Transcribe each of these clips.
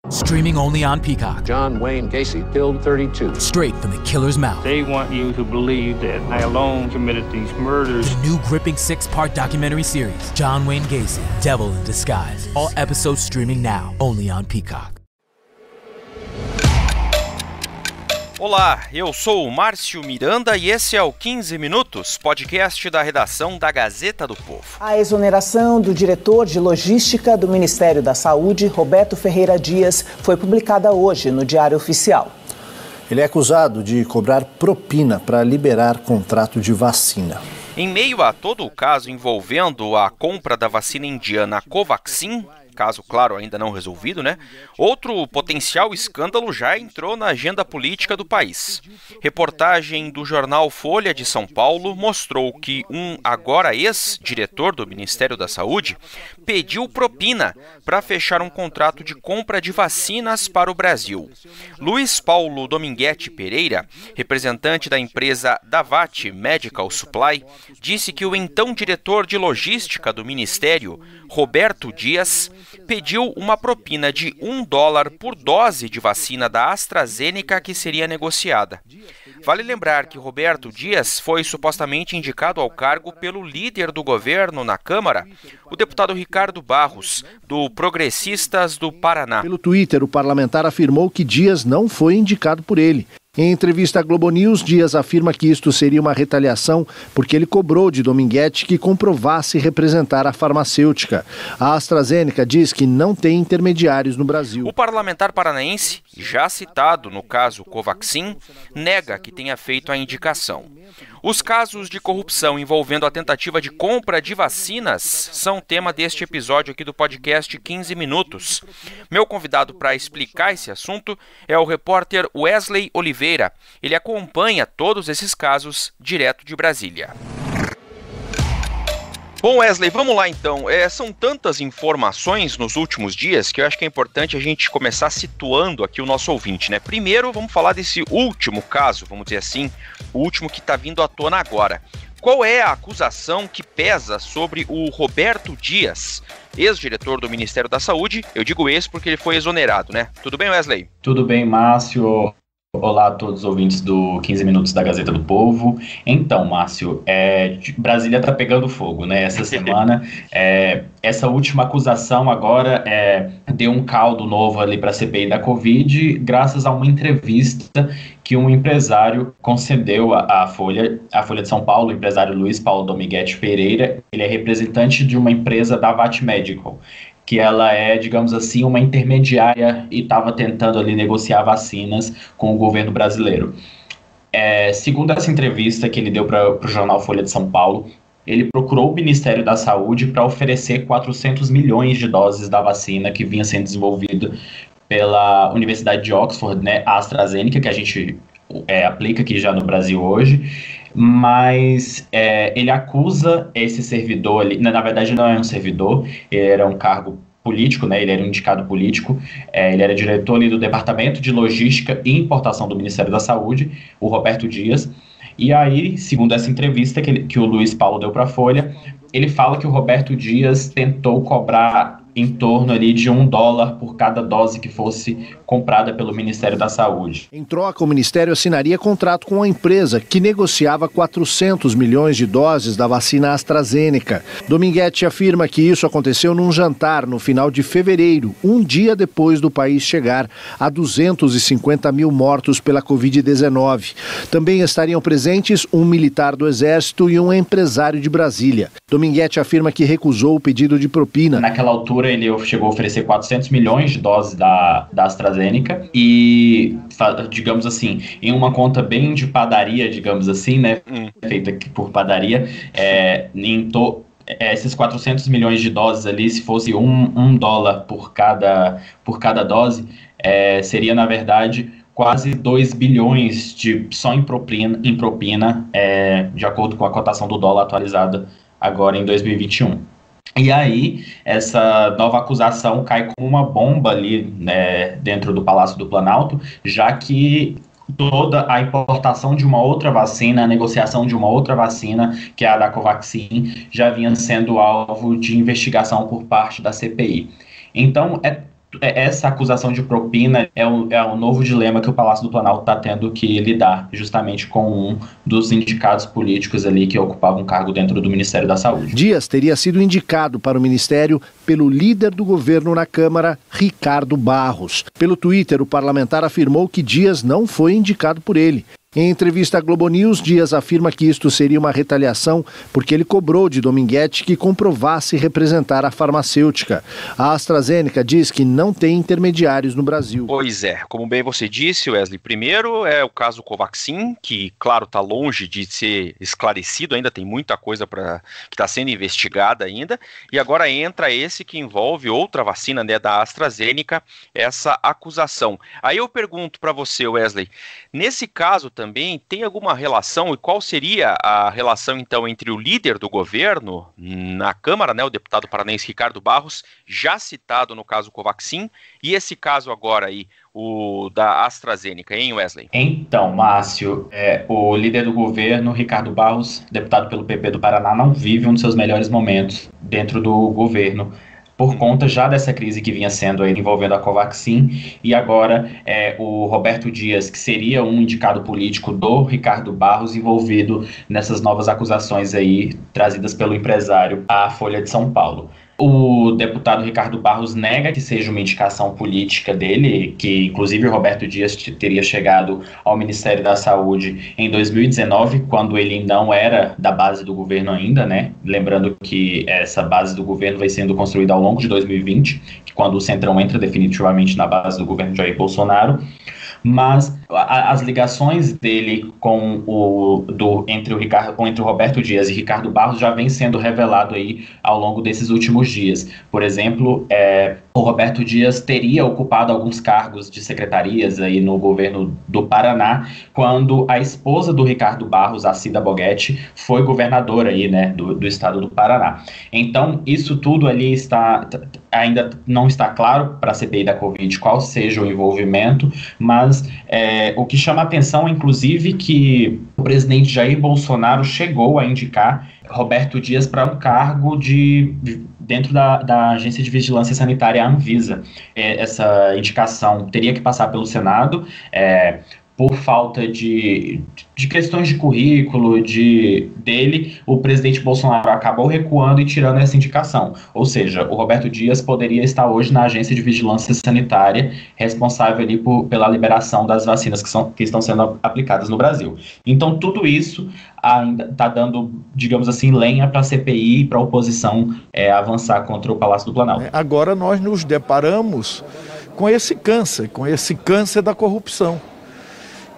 Streaming only on Peacock. John Wayne Gacy killed 32. Straight from the killer's mouth. They want you to believe that I alone committed these murders. The new gripping 6-part documentary series, John Wayne Gacy, Devil in Disguise. All episodes streaming now, only on Peacock. Olá, eu sou o Márcio Miranda e esse é o 15 Minutos, podcast da redação da Gazeta do Povo. A exoneração do diretor de logística do Ministério da Saúde, Roberto Ferreira Dias, foi publicada hoje no Diário Oficial. Ele é acusado de cobrar propina para liberar contrato de vacina. Em meio a todo o caso envolvendo a compra da vacina indiana Covaxin, caso, claro, ainda não resolvido, né? Outro potencial escândalo já entrou na agenda política do país. Reportagem do jornal Folha de São Paulo mostrou que um agora ex-diretor do Ministério da Saúde pediu propina para fechar um contrato de compra de vacinas para o Brasil. Luiz Paulo Dominguete Pereira, representante da empresa Davat Medical Supply, disse que o então diretor de logística do Ministério, Roberto Dias, pediu uma propina de $1 por dose de vacina da AstraZeneca que seria negociada. Vale lembrar que Roberto Dias foi supostamente indicado ao cargo pelo líder do governo na Câmara, o deputado Ricardo Barros, do Progressistas do Paraná. Pelo Twitter, o parlamentar afirmou que Dias não foi indicado por ele. Em entrevista à Globo News, Dias afirma que isto seria uma retaliação porque ele cobrou de Dominguete que comprovasse representar a farmacêutica. A AstraZeneca diz que não tem intermediários no Brasil. O parlamentar paranaense, já citado no caso Covaxin, nega que tenha feito a indicação. Os casos de corrupção envolvendo a tentativa de compra de vacinas são tema deste episódio aqui do podcast 15 Minutos. Meu convidado para explicar esse assunto é o repórter Wesley Oliveira. Ele acompanha todos esses casos direto de Brasília. Bom, Wesley, vamos lá então. São tantas informações nos últimos dias que eu acho que é importante a gente começar situando aqui o nosso ouvinte, né? Primeiro, vamos falar desse último caso, vamos dizer assim, o último que está vindo à tona agora. Qual é a acusação que pesa sobre o Roberto Dias, ex-diretor do Ministério da Saúde? Eu digo ex porque ele foi exonerado, né? Tudo bem, Wesley? Tudo bem, Márcio. Olá a todos os ouvintes do 15 Minutos da Gazeta do Povo. Então, Márcio, Brasília está pegando fogo, né? Essa semana, essa última acusação agora deu um caldo novo ali para a CPI da Covid, graças a uma entrevista que um empresário concedeu à Folha de São Paulo, o empresário Luiz Paulo Dominguete Pereira. Ele é representante de uma empresa da Davat Medical, que ela é, digamos assim, uma intermediária e estava tentando ali negociar vacinas com o governo brasileiro. Segundo essa entrevista que ele deu para o jornal Folha de São Paulo, ele procurou o Ministério da Saúde para oferecer 400 milhões de doses da vacina que vinha sendo desenvolvida pela Universidade de Oxford, né, a AstraZeneca, que a gente aplica aqui já no Brasil hoje. Mas ele acusa esse servidor ali, na verdade não é um servidor, ele era um cargo político, né? Ele era um indicado político, ele era diretor ali do Departamento de Logística e Importação do Ministério da Saúde, o Roberto Dias. E aí, segundo essa entrevista que o Luiz Paulo deu para a Folha, ele fala que o Roberto Dias tentou cobrar em torno ali de $1 por cada dose que fosse comprada pelo Ministério da Saúde. Em troca, o Ministério assinaria contrato com a empresa que negociava 400 milhões de doses da vacina AstraZeneca. Dominguete afirma que isso aconteceu num jantar no final de fevereiro, um dia depois do país chegar a 250 mil mortos pela Covid-19. Também estariam presentes um militar do Exército e um empresário de Brasília. Dominguete afirma que recusou o pedido de propina. Naquela altura, ele chegou a oferecer 400 milhões de doses da AstraZeneca e, digamos assim, em uma conta bem de padaria, digamos assim, né, feita por padaria, esses 400 milhões de doses ali, se fosse $1 por cada dose, seria, na verdade, quase 2 bilhões só em propina, de acordo com a cotação do dólar atualizada agora em 2021. E aí, essa nova acusação cai como uma bomba ali, né, dentro do Palácio do Planalto, já que toda a importação de uma outra vacina, a negociação de uma outra vacina, que é a da Covaxin, já vinha sendo alvo de investigação por parte da CPI. Então, essa acusação de propina é o novo dilema que o Palácio do Planalto está tendo que lidar, justamente com um dos indicados políticos ali que ocupava um cargo dentro do Ministério da Saúde. Dias teria sido indicado para o Ministério pelo líder do governo na Câmara, Ricardo Barros. Pelo Twitter, o parlamentar afirmou que Dias não foi indicado por ele. Em entrevista à Globo News, Dias afirma que isto seria uma retaliação porque ele cobrou de Dominguete que comprovasse representar a farmacêutica. A AstraZeneca diz que não tem intermediários no Brasil. Pois é, como bem você disse, Wesley, primeiro é o caso Covaxin, que, claro, está longe de ser esclarecido, ainda tem muita coisa que está sendo investigada ainda, e agora entra esse que envolve outra vacina, né, da AstraZeneca, essa acusação. Aí eu pergunto para você, Wesley, nesse caso também tem alguma relação, e qual seria a relação então entre o líder do governo na Câmara, né, o deputado paranaense Ricardo Barros, já citado no caso Covaxin, e esse caso agora aí, o da AstraZeneca, hein, Wesley? Então, Márcio, o líder do governo, Ricardo Barros, deputado pelo PP do Paraná, não vive um dos seus melhores momentos dentro do governo, por conta já dessa crise que vinha sendo aí envolvendo a Covaxin, e agora o Roberto Dias, que seria um indicado político do Ricardo Barros, envolvido nessas novas acusações aí trazidas pelo empresário à Folha de São Paulo. O deputado Ricardo Barros nega que seja uma indicação política dele, que inclusive o Roberto Dias teria chegado ao Ministério da Saúde em 2019, quando ele não era da base do governo ainda, né? Lembrando que essa base do governo vai sendo construída ao longo de 2020, que quando o Centrão entra definitivamente na base do governo Jair Bolsonaro. Mas as ligações dele entre o Roberto Dias e Ricardo Barros já vem sendo revelado aí ao longo desses últimos dias. Por exemplo, o Roberto Dias teria ocupado alguns cargos de secretarias aí no governo do Paraná, quando a esposa do Ricardo Barros, a Cida Boguete, foi governadora aí, né, do estado do Paraná. Então, isso tudo ali ainda não está claro para a CPI da Covid qual seja o envolvimento, mas o que chama a atenção, inclusive, que o presidente Jair Bolsonaro chegou a indicar Roberto Dias para um cargo dentro da Agência de Vigilância Sanitária, a Anvisa. Essa indicação teria que passar pelo Senado, por falta de questões de currículo dele, o presidente Bolsonaro acabou recuando e tirando essa indicação. Ou seja, o Roberto Dias poderia estar hoje na Agência de Vigilância Sanitária, responsável ali pela liberação das vacinas que estão sendo aplicadas no Brasil. Então, tudo isso ainda está dando, digamos assim, lenha para a CPI e para a oposição avançar contra o Palácio do Planalto. Agora nós nos deparamos com esse câncer da corrupção,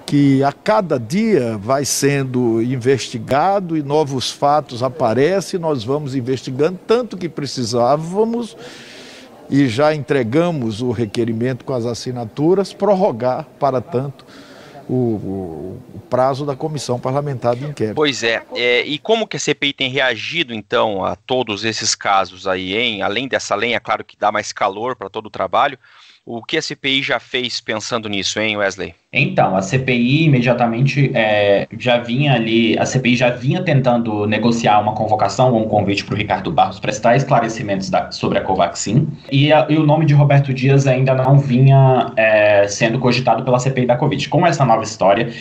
que a cada dia vai sendo investigado e novos fatos aparecem, nós vamos investigando, tanto que precisávamos, e já entregamos o requerimento com as assinaturas, prorrogar para tanto o prazo da Comissão Parlamentar de Inquérito. Pois é, e como que a CPI tem reagido, então, a todos esses casos aí, hein? Além dessa lenha, claro que dá mais calor para todo o trabalho, o que a CPI já fez pensando nisso, hein, Wesley? Então, a CPI imediatamente a CPI já vinha tentando negociar uma convocação ou um convite para o Ricardo Barros prestar esclarecimentos sobre a Covaxin, e o nome de Roberto Dias ainda não vinha sendo cogitado pela CPI da Covid. Com essa nova história,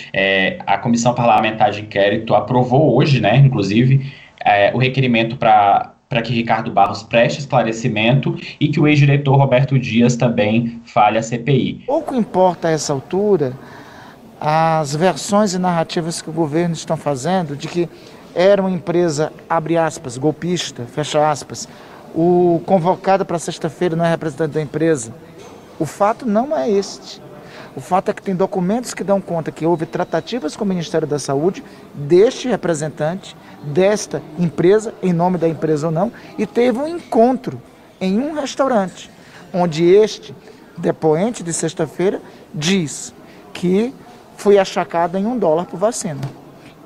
a Comissão Parlamentar de Inquérito aprovou hoje, né, inclusive, o requerimento para que Ricardo Barros preste esclarecimento e que o ex-diretor Roberto Dias também fale à CPI. Pouco importa a essa altura as versões e narrativas que o governo estão fazendo de que era uma empresa, abre aspas, golpista, fecha aspas, o convocado para sexta-feira não é representante da empresa. O fato não é este. O fato é que tem documentos que dão conta que houve tratativas com o Ministério da Saúde deste representante, desta empresa, em nome da empresa ou não, e teve um encontro em um restaurante, onde este depoente de sexta-feira diz que foi achacado em $1 por vacina.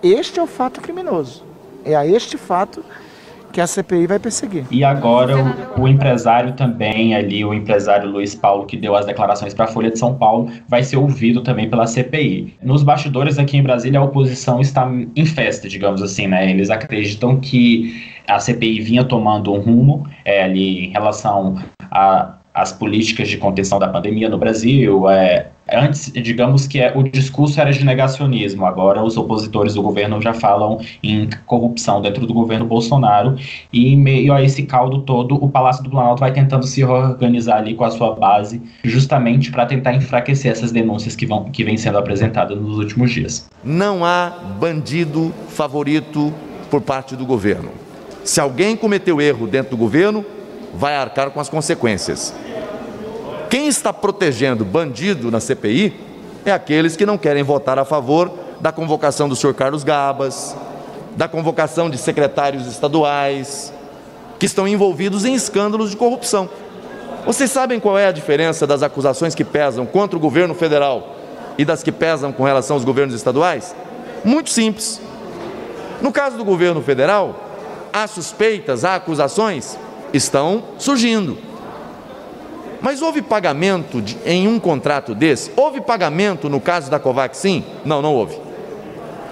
Este é o fato criminoso. É a este fato que a CPI vai perseguir. E agora o empresário também ali, o empresário Luiz Paulo, que deu as declarações para a Folha de São Paulo, vai ser ouvido também pela CPI. Nos bastidores aqui em Brasília, a oposição está em festa, digamos assim, né? Eles acreditam que a CPI vinha tomando um rumo ali em relação as políticas de contenção da pandemia no Brasil. Antes, digamos que o discurso era de negacionismo, agora os opositores do governo já falam em corrupção dentro do governo Bolsonaro, e em meio a esse caldo todo, o Palácio do Planalto vai tentando se reorganizar ali com a sua base, justamente para tentar enfraquecer essas denúncias que vêm sendo apresentadas nos últimos dias. Não há bandido favorito por parte do governo. Se alguém cometeu erro dentro do governo, vai arcar com as consequências. Quem está protegendo bandido na CPI é aqueles que não querem votar a favor da convocação do senhor Carlos Gabas, da convocação de secretários estaduais, que estão envolvidos em escândalos de corrupção. Vocês sabem qual é a diferença das acusações que pesam contra o governo federal e das que pesam com relação aos governos estaduais? Muito simples. No caso do governo federal, há suspeitas, há acusações, estão surgindo. Mas houve pagamento em um contrato desse? Houve pagamento no caso da Covaxin? Não, não houve.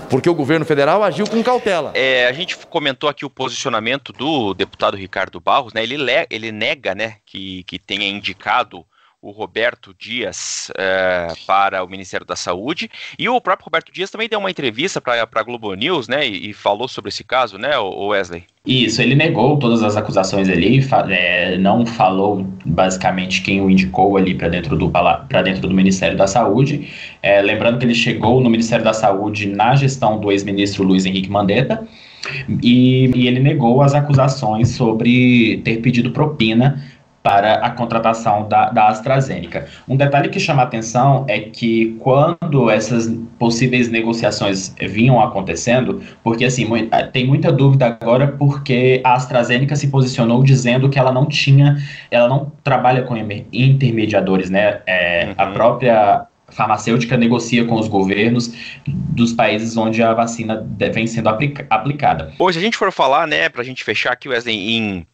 Porque o governo federal agiu com cautela. A gente comentou aqui o posicionamento do deputado Ricardo Barros, né? Ele nega, né, que tenha indicado o Roberto Dias para o Ministério da Saúde, e o próprio Roberto Dias também deu uma entrevista para a Globo News, né, e falou sobre esse caso, né, Wesley? Isso, ele negou todas as acusações ali, não falou basicamente quem o indicou ali para dentro do Ministério da Saúde, lembrando que ele chegou no Ministério da Saúde na gestão do ex-ministro Luiz Henrique Mandetta, e ele negou as acusações sobre ter pedido propina para a contratação da AstraZeneca. Um detalhe que chama a atenção é que quando essas possíveis negociações vinham acontecendo, porque assim, tem muita dúvida agora porque a AstraZeneca se posicionou dizendo que ela não trabalha com intermediadores, né? A própria farmacêutica negocia com os governos dos países onde a vacina vem sendo aplicada. Hoje, se a gente for falar, né, para a gente fechar aqui, Wesley,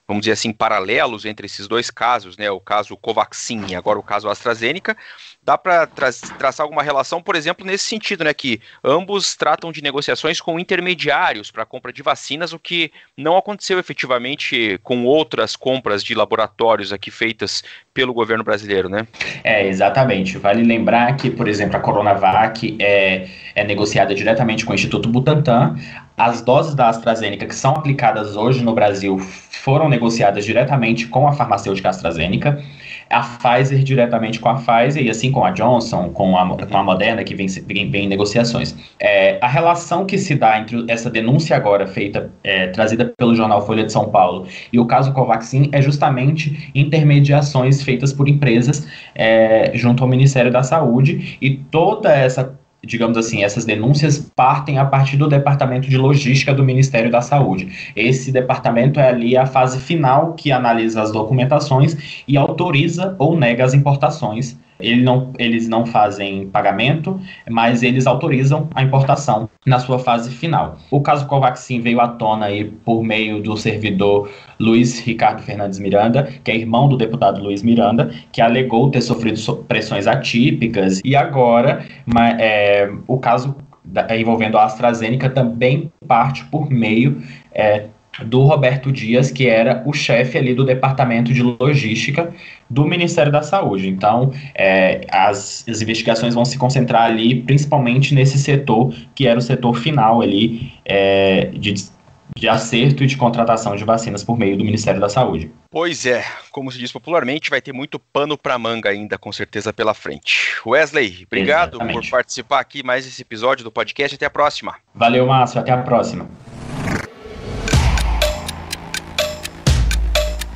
vamos dizer assim, paralelos entre esses dois casos, né, o caso Covaxin e agora o caso AstraZeneca, dá para traçar alguma relação, por exemplo, nesse sentido, né, que ambos tratam de negociações com intermediários para a compra de vacinas, o que não aconteceu efetivamente com outras compras de laboratórios aqui feitas pelo governo brasileiro, né? Exatamente. Vale lembrar que, por exemplo, a Coronavac é negociada diretamente com o Instituto Butantan. As doses da AstraZeneca que são aplicadas hoje no Brasil foram negociadas diretamente com a farmacêutica AstraZeneca, a Pfizer diretamente com a Pfizer e assim com a Johnson, com a Moderna, que vem em negociações. A relação que se dá entre essa denúncia agora feita, trazida pelo jornal Folha de São Paulo, e o caso Covaxin é justamente intermediações feitas por empresas junto ao Ministério da Saúde, e toda essa, digamos assim, essas denúncias partem a partir do Departamento de Logística do Ministério da Saúde. Esse departamento é ali a fase final que analisa as documentações e autoriza ou nega as importações. Eles não fazem pagamento, mas eles autorizam a importação na sua fase final. O caso Covaxin veio à tona aí por meio do servidor Luiz Ricardo Fernandes Miranda, que é irmão do deputado Luiz Miranda, que alegou ter sofrido pressões atípicas, e agora o caso envolvendo a AstraZeneca também parte por meio do Roberto Dias, que era o chefe ali do Departamento de Logística do Ministério da Saúde. Então, as investigações vão se concentrar ali, principalmente nesse setor, que era o setor final ali, de acerto e de contratação de vacinas por meio do Ministério da Saúde. Pois é, como se diz popularmente, vai ter muito pano para manga ainda, com certeza, pela frente. Wesley, obrigado Exatamente. Por participar aqui mais desse episódio do podcast. Até a próxima. Valeu, Márcio. Até a próxima.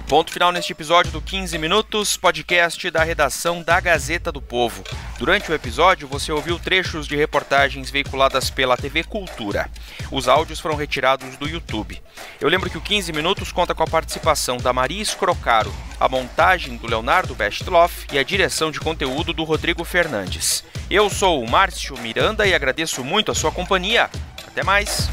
Ponto final neste episódio do 15 Minutos, podcast da redação da Gazeta do Povo. Durante o episódio, você ouviu trechos de reportagens veiculadas pela TV Cultura. Os áudios foram retirados do YouTube. Eu lembro que o 15 Minutos conta com a participação da Maria Escrocaro, a montagem do Leonardo Bestloff e a direção de conteúdo do Rodrigo Fernandes. Eu sou o Márcio Miranda e agradeço muito a sua companhia. Até mais!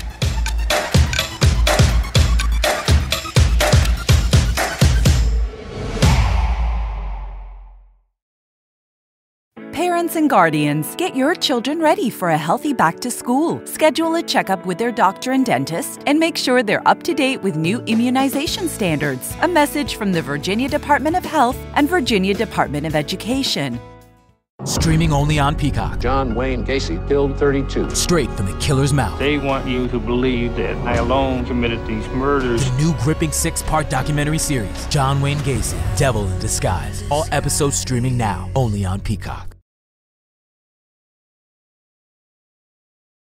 Parents and guardians, get your children ready for a healthy back to school. Schedule a checkup with their doctor and dentist, and make sure they're up to date with new immunization standards. A message from the Virginia Department of Health and Virginia Department of Education. Streaming only on Peacock. John Wayne Gacy killed 32. Straight from the killer's mouth. They want you to believe that I alone committed these murders. The new gripping 6-part documentary series, John Wayne Gacy, Devil in Disguise. All episodes streaming now, only on Peacock.